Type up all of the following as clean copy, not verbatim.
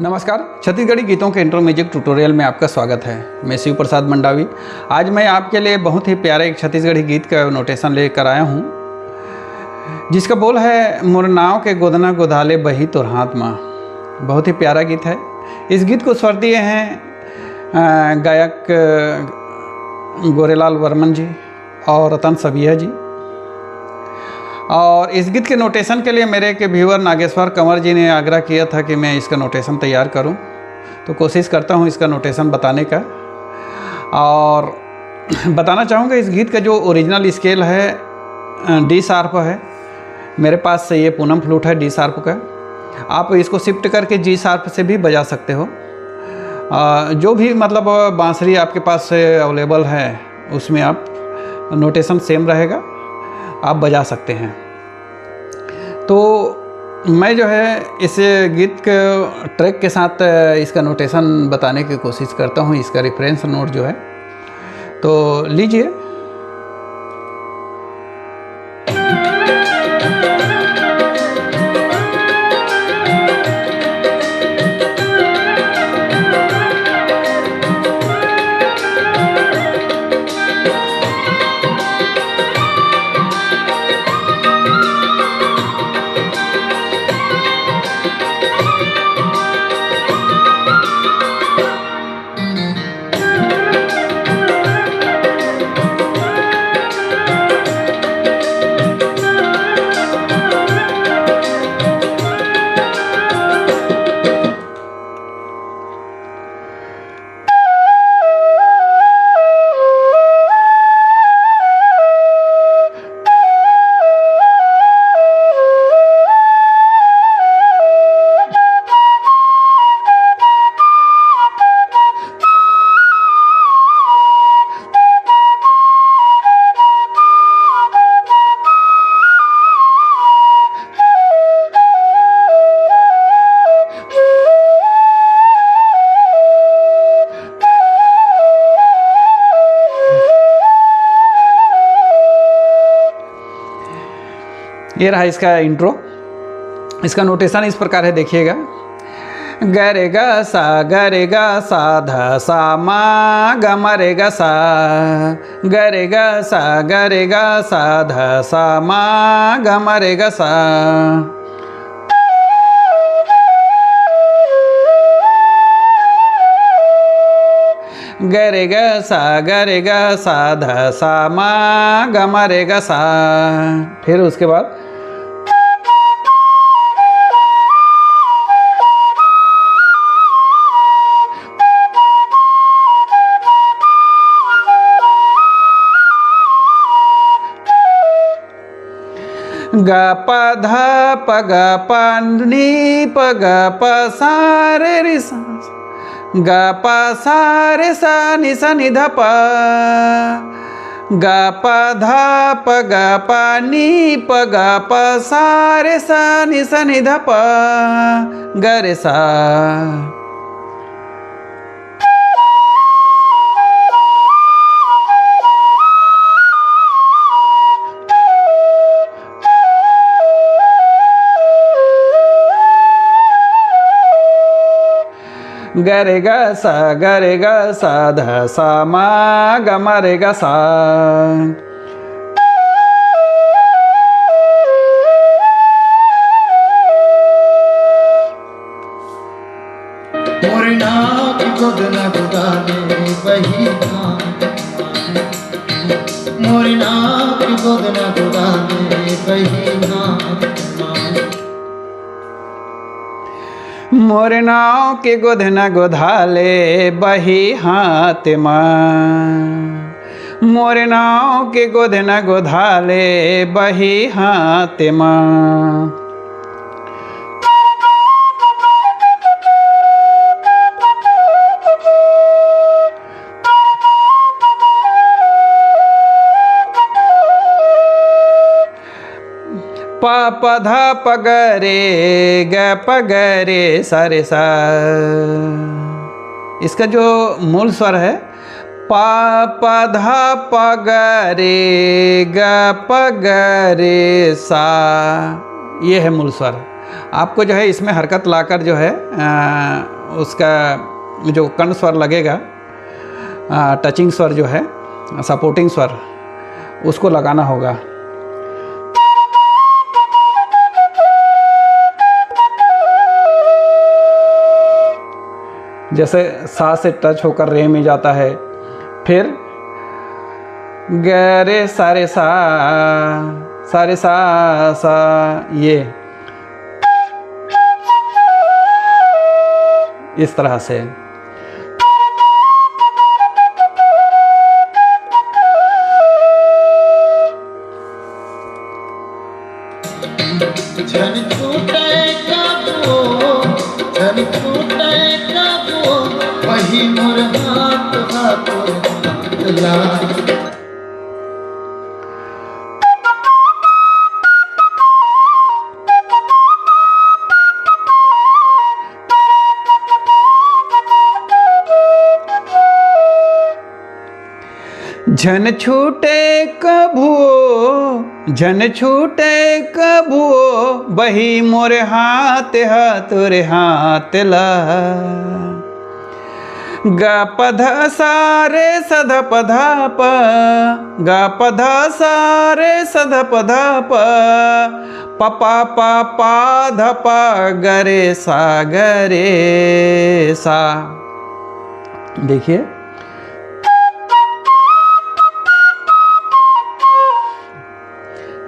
नमस्कार, छत्तीसगढ़ी गीतों के इंट्रो म्यूजिक ट्यूटोरियल में आपका स्वागत है। मैं शिव प्रसाद मंडावी। आज मैं आपके लिए बहुत ही प्यारा एक छत्तीसगढ़ी गीत का नोटेशन लेकर आया हूँ, जिसका बोल है मोर नाव के गोदना गोदाले बही तोर हाथ माँ। बहुत ही प्यारा गीत है। इस गीत को स्वर दिए हैं गायक गोरेलाल वर्मन जी और रतन सबिया जी। और इस गीत के नोटेशन के लिए मेरे के व्यूअर नागेश्वर कंवर जी ने आग्रह किया था कि मैं इसका नोटेशन तैयार करूं, तो कोशिश करता हूं इसका नोटेशन बताने का। और बताना चाहूँगा इस गीत का जो ओरिजिनल स्केल है डी शार्प है। मेरे पास से ये पूनम फ्लूट है डी शार्प का। आप इसको शिफ्ट करके जी शार्प से भी बजा सकते हो। जो भी मतलब बांसुरी आपके पास से अवेलेबल है उसमें आप नोटेशन सेम रहेगा, आप बजा सकते हैं। तो मैं जो है इस गीत के ट्रैक के साथ इसका नोटेशन बताने की कोशिश करता हूँ। इसका रेफरेंस नोट जो है तो लीजिए। ये रहा इसका इंट्रो। इसका नोटेशन इस प्रकार है, देखिएगा। ग रे ग सा ध सा मा ग म रे ग सा ध सा मा ग म रे ग सा। ग रे ग सा ध सा मा ग म रे ग सा। फिर उसके बाद ग प ध प ग प नी प ग प सा रे रि सा ग प सा रे सा नि सा नि ध प ग प ध प ग प नी प ग प सा रे सा नि सा नि ध प ग रे सा। ग रे ग सा ध सा मा ग म रे ग सा। मोर नाव की गोदना गोदाले बही माँ। मोर नाव की गोदना गोदाले बही माँ। मोर नाव के गोधना गोधाले बही हाथ माँ। मोर नाव के गोधना गोधाले बही हाथ माँ। प प ध प ग रे ग प ग रे सा रे सा। इसका जो मूल स्वर है प प ध प ग रे ग प ग रे सा। ये है मूल स्वर। आपको जो है इसमें हरकत लाकर जो है उसका जो कर्ण स्वर लगेगा, टचिंग स्वर जो है, सपोर्टिंग स्वर, उसको लगाना होगा। जैसे सा से टच होकर रे में जाता है, फिर ग रे सा रे सा, सा रे सा सा, ये इस तरह से। झन छूटे कबो, झन छूटे कबो, वही मोर हाथ हाथ ला। झन छूटे कभू, झन छूटे कभू, बही मोरे हाथ हाथ रे हाथ ला। ग पध सा रे सध पध प, ग पध सा रे सध पध प, प पा पा पा ध प गरे सा गरे सा। देखिए,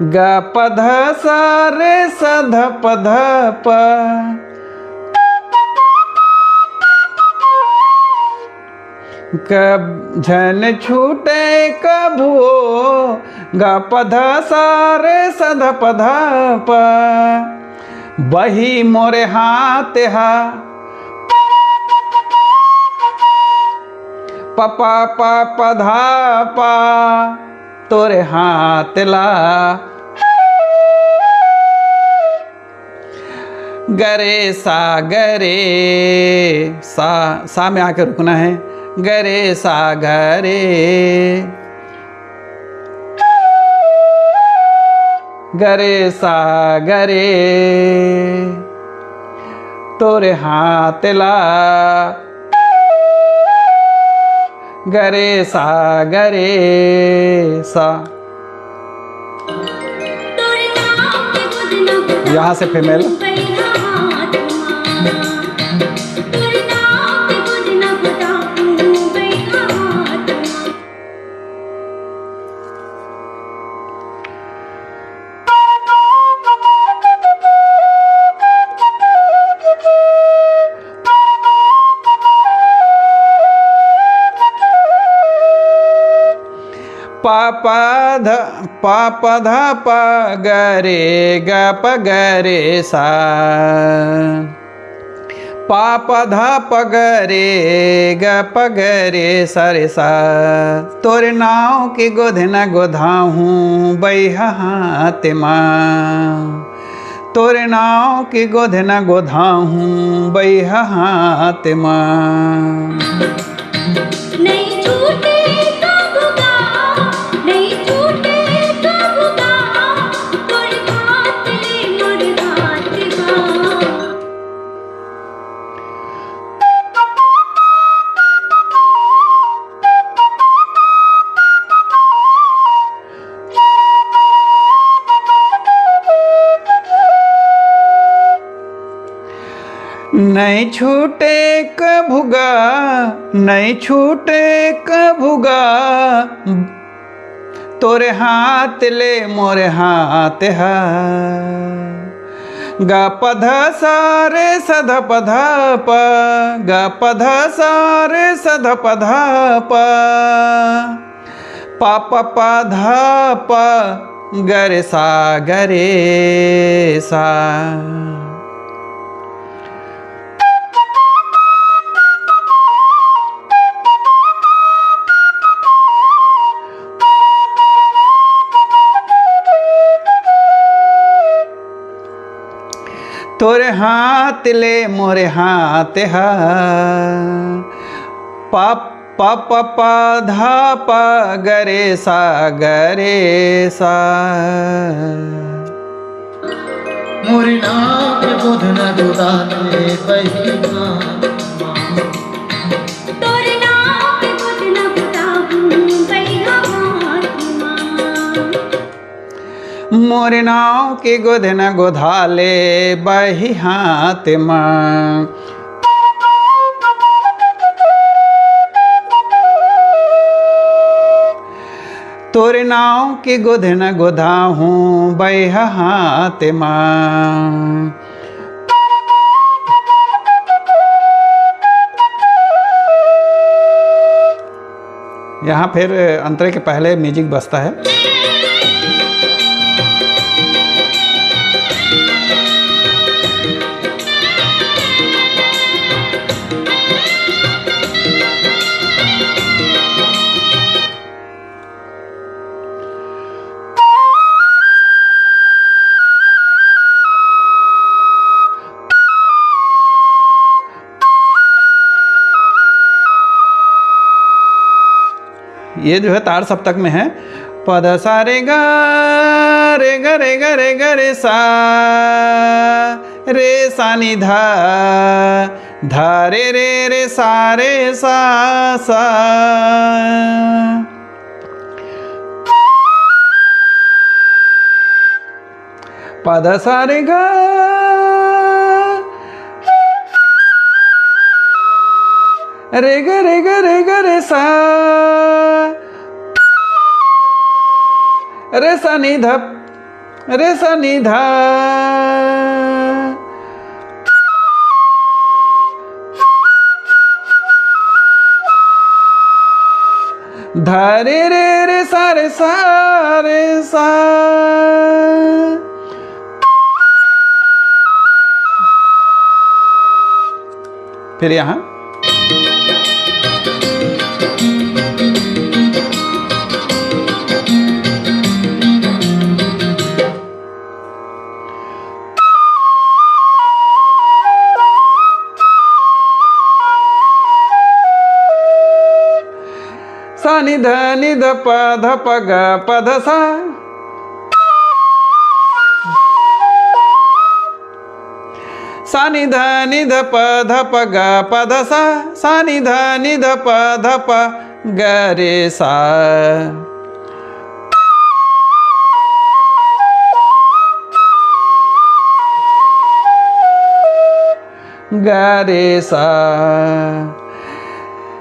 ग पध सा रे सध पध प, कब झन छूटे कभू, ग पध सा रे सध पध प, बही मोरे हाथ हा, प पा पा पधा पा, तोरे हाथ ला। गरे सा गरे सा, सा में आके रुकना है। गरे सा गरे, गरे सा गरे, तोरे हाथ ला। गरे सा गरे सा। यहाँ से फीमेल। पा प ध प गरे ग प गरे सा, पा प ध प गरे ग प गरे सा रे सा। तोरे नाव के गोधे न गोधाहूँ बैहा हाथ माँ, तोरे नाव के गोधे न गोधाहूँ बैहा हाथ माँ। नहीं छूटे कबूगा, नहीं छूटे कबूगा, तोरे हाथ ले मोर हाथ बा। नहीं छूटे कभुगा, नहीं छूटे कभुगा, तोरे हाथ ले मोरे हाथ हा। ग पध सा रे सध पध प, ग पध सा रे सध पध प, प प प ध प गरे सा गरे सा। तोरे हाथ ले मोरे हाथ हा। प प प प धा प गरे सा गरे सा। मोरी नाव के गोद न गोदाले बही घाट माँ। तोरे नाम पे बुझ न बुझाऊं बैहा हाथ माँ। मोर नाव के गोद न गोधाले बही हाथ माँ। तोरे नाव के गोद न गोधाहूँ बही हाथ माँ। यहाँ फिर अंतरे के पहले म्यूजिक बजता है। ये जो है तार सप्तक में है। पद सा रे ग रे ग रे ग रे ग रे सा रे सा नि धा धा रे रे रे सा रे सा सा। पद सा रे ग रे ग रे ग रे ग रे सा रे सा नि ध रे सा नि धा। धा रे रे रे सा रे सा रे सा। फिर यहाँ सा नि ध नि ध प ध प ग प ध सा। सा नि ध नि ध प ध प ग प ध सा। सा नि ध नि ध प ध प ग रे सा। ग रे सा।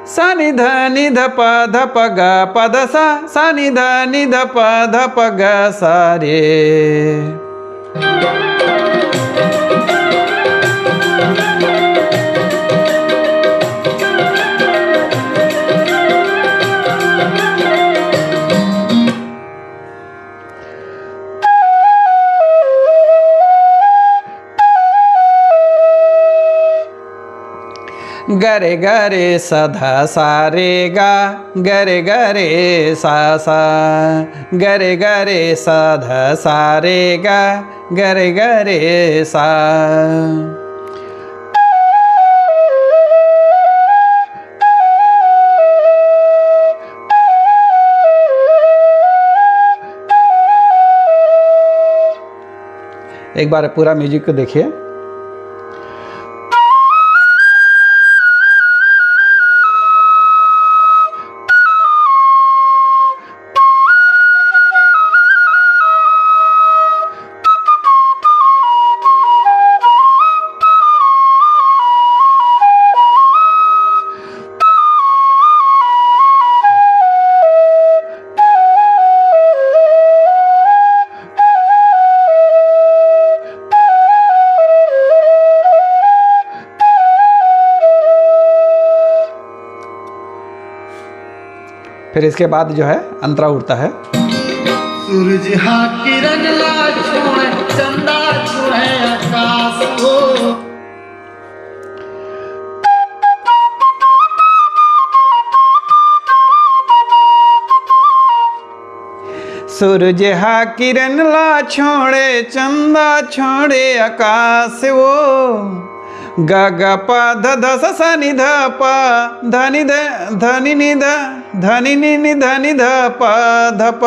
सा नि ध नि ध प ध प ग प ध सा। सा नि ध नि ध प ध प ग सा रे। गरे गरे सा धा सा रे गा गरे गरे सा सा। गरे गरे सा धा सा रे गा गरे गरे सा। एक बार पूरा म्यूजिक को देखिए। फिर इसके बाद जो है अंतरा उड़ता है। सूरज हा किरण ला छोड़े चंदा छोड़े आकाश को। सूरज हा किरण ला छोड़े चंदा छोड़े आकाश वो। ग ग प ध ध स स नि ध प ध नि ध ध नि नि ध ध नि नि नि ध नि ध प ध प।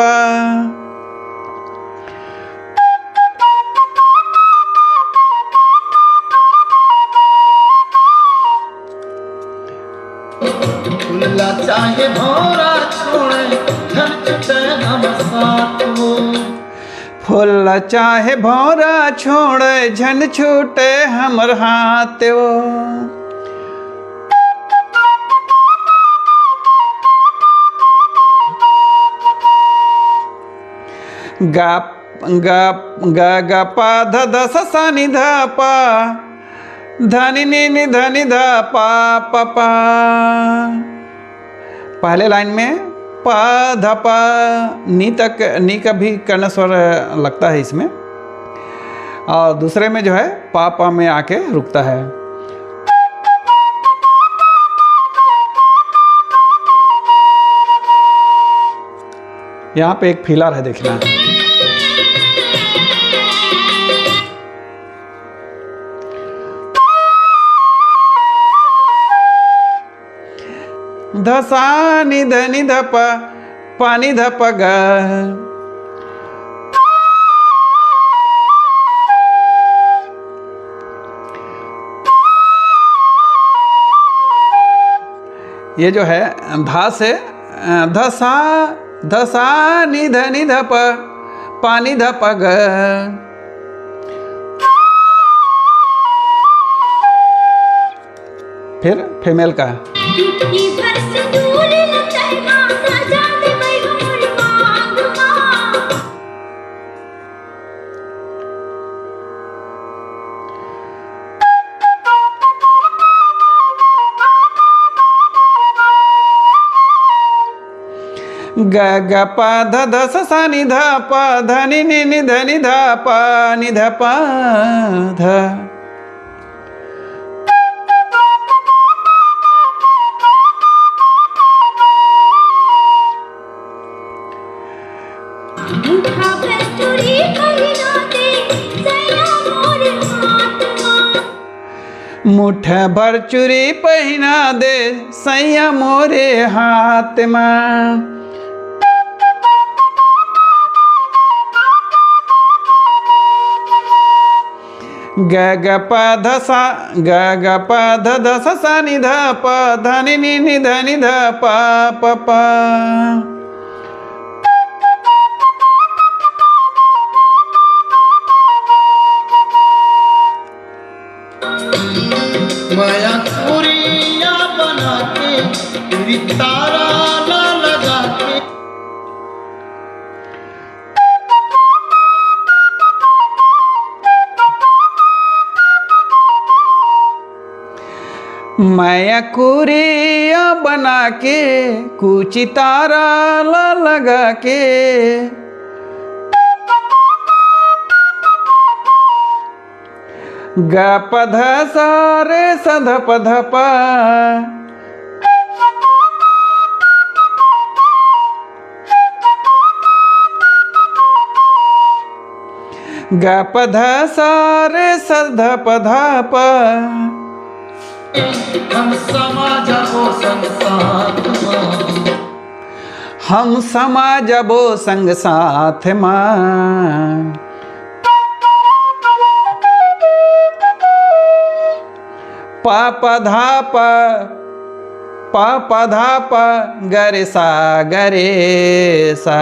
चाहे भौरा छोड़े धन छुटे हम साथ वो। फूल चाहे भौरा छोड़े झन छूटे हमर हाथ वो। गा गा गा गा पा ध ध स सा नि ध पा धनि नि नि धनि ध पा प पा। पहले लाइन में पा ध पा नी तक, नी का भी कर्ण स्वर लगता है इसमें, और दूसरे में जो है पा पा में आके रुकता है। यहाँ पे एक फिलर है, देखना। धसा नि ध नि ध प पानी ध प ग। ये जो है धा से धसा धसा नि ध प पानी ध प ग। फिर फीमेल का चुटकी भर से दूर लचर मांगा जाने वही मोर मांग मां। ग ग प ध ध स सा नि ध प ध नि नि नि ध नि ध प नि ध प ध। मुठा भर चूड़ी पहिना दे सैया मोर हाथ मां। मुठ भर चूड़ी पहिना दे सैया मोरे हाथ में। ग ग प ध सा ग ग प ध ध स सा नि ध प ध नि नि ध नि ध प प प। माया कुरिया बना के तेरी तारा ना लगा के। मैं कुरिया बना के कुछ तारा लगा के। ग प ध सा रे स ध प ध प। ग प ध सा रे स ध प ध प। हम समाजबो संग साथ मां। हम समाजबो संग साथ मां। पा प धा प पा प धा प गरे सा गरे सा।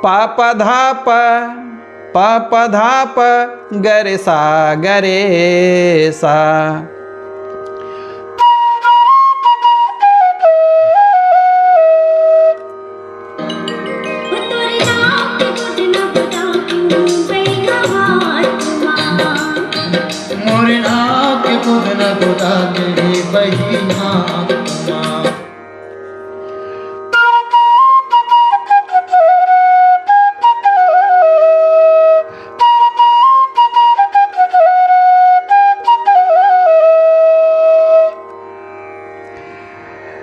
पा प धा प पा प धा प गरे सा गरे सा। तोरे नाम के बुझ न बताऊं बैठा हाथ मां। मोर नाक बुध न बुधा तेरी बही हाथ मां।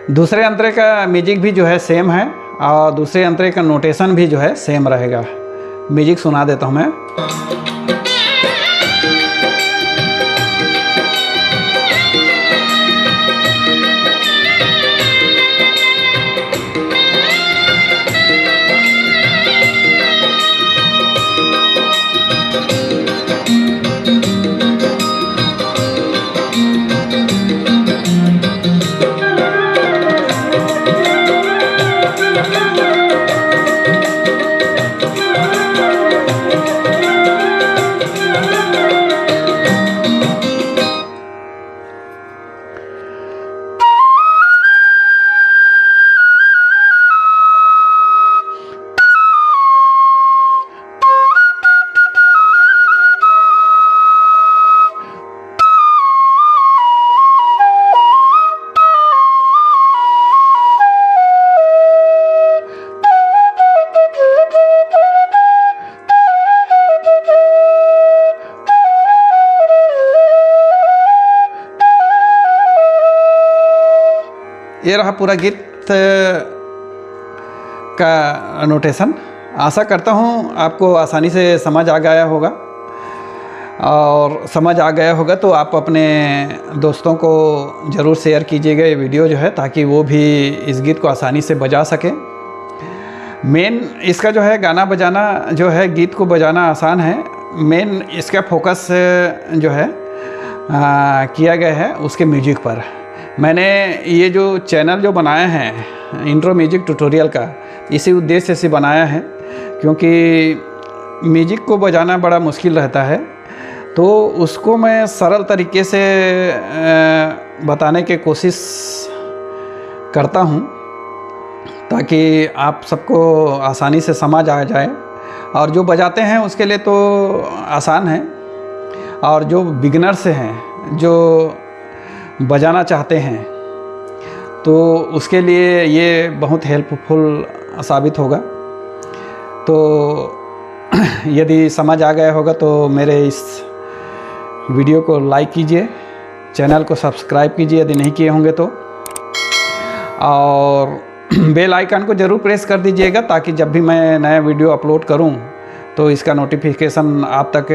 दूसरे अंतरे का म्यूजिक भी जो है सेम है, और दूसरे अंतरे का नोटेशन भी जो है सेम रहेगा। म्यूजिक सुना देता हूँ मैं। ये रहा पूरा गीत का नोटेशन। आशा करता हूँ आपको आसानी से समझ आ गया होगा, और समझ आ गया होगा तो आप अपने दोस्तों को ज़रूर शेयर कीजिएगा ये वीडियो जो है, ताकि वो भी इस गीत को आसानी से बजा सकें। मेन इसका जो है गाना बजाना जो है, गीत को बजाना आसान है, मेन इसका फोकस जो है किया गया है उसके म्यूजिक पर। मैंने ये जो चैनल जो बनाया है इंट्रो म्यूजिक ट्यूटोरियल का, इसी उद्देश्य से बनाया है, क्योंकि म्यूजिक को बजाना बड़ा मुश्किल रहता है, तो उसको मैं सरल तरीके से बताने की कोशिश करता हूँ, ताकि आप सबको आसानी से समझ आ जाए। और जो बजाते हैं उसके लिए तो आसान है, और जो बिगिनर्स हैं, जो बजाना चाहते हैं, तो उसके लिए ये बहुत हेल्पफुल साबित होगा। तो यदि समझ आ गया होगा तो मेरे इस वीडियो को लाइक कीजिए, चैनल को सब्सक्राइब कीजिए यदि नहीं किए होंगे तो, और बेल आइकन को ज़रूर प्रेस कर दीजिएगा, ताकि जब भी मैं नया वीडियो अपलोड करूं तो इसका नोटिफिकेशन आप तक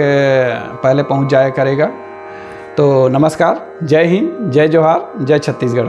पहले पहुंच जाया करेगा। तो नमस्कार, जय हिंद, जय जोहार, जय छत्तीसगढ़।